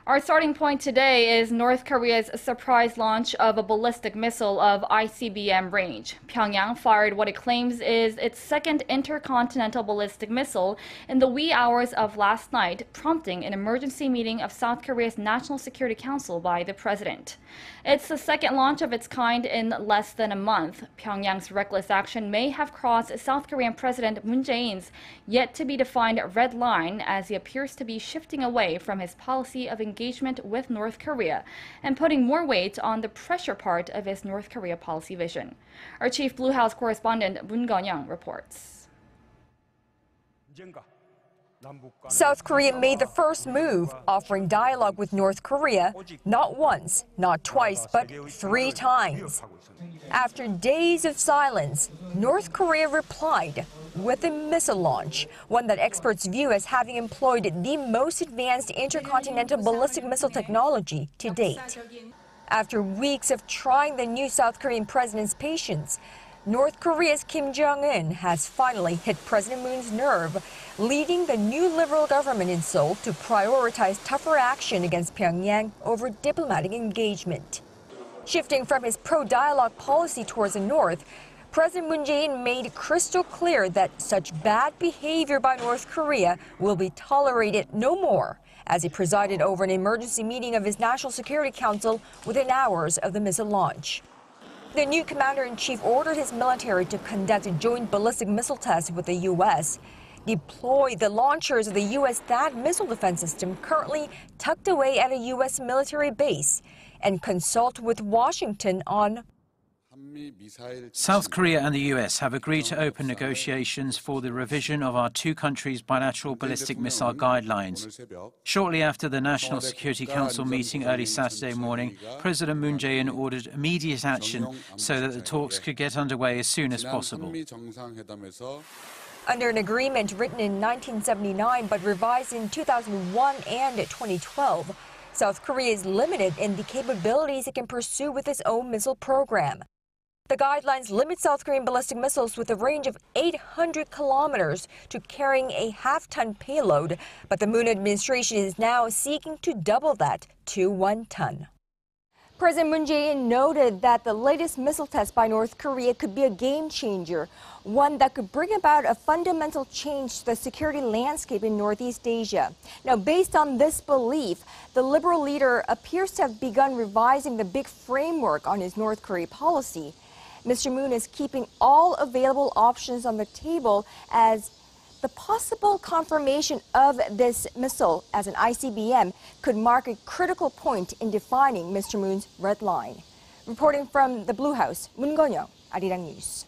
Our starting point today is North Korea's surprise launch of a ballistic missile of ICBM range. Pyongyang fired what it claims is its second intercontinental ballistic missile in the wee hours of last night, prompting an emergency meeting of South Korea's National Security Council by the president. It's the second launch of its kind in less than a month. Pyongyang's reckless action may have crossed South Korean President Moon Jae-in's yet-to-be-defined red line as he appears to be shifting away from his policy of engagement with North Korea and putting more weight on the pressure part of his North Korea policy vision. Our chief Blue House correspondent Moon Connyoung reports. South Korea made the first move, offering dialogue with North Korea not once, not twice, but 3 times. After days of silence, North Korea replied with a missile launch, one that experts view as having employed the most advanced intercontinental ballistic missile technology to date. After weeks of trying the new South Korean president's patience, North Korea's Kim Jong-un has finally hit President Moon's nerve, leading the new liberal government in Seoul to prioritize tougher action against Pyongyang over diplomatic engagement. Shifting from his pro-dialogue policy towards the north, President Moon Jae-in made crystal clear that such bad behavior by North Korea will be tolerated no more, as he presided over an emergency meeting of his National Security Council within hours of the missile launch. The new commander-in-chief ordered his military to conduct a joint ballistic missile test with the U.S., deploy the launchers of the U.S. THAAD missile defense system currently tucked away at a U.S. military base, and consult with Washington on. South Korea and the U.S. have agreed to open negotiations for the revision of our two countries' bilateral ballistic missile guidelines. Shortly after the National Security Council meeting early Saturday morning, President Moon Jae-in ordered immediate action so that the talks could get underway as soon as possible. Under an agreement written in 1979 but revised in 2001 and 2012, South Korea is limited in the capabilities it can pursue with its own missile program. The guidelines limit South Korean ballistic missiles with a range of 800 kilometers to carrying a half-ton payload, but the Moon administration is now seeking to double that to 1 ton. President Moon Jae-in noted that the latest missile test by North Korea could be a game changer, one that could bring about a fundamental change to the security landscape in Northeast Asia. Now, based on this belief, the liberal leader appears to have begun revising the big framework on his North Korea policy. Mr. Moon is keeping all available options on the table as the possible confirmation of this missile as an ICBM could mark a critical point in defining Mr. Moon's red line. Reporting from the Blue House, Moon Connyoung, Arirang News.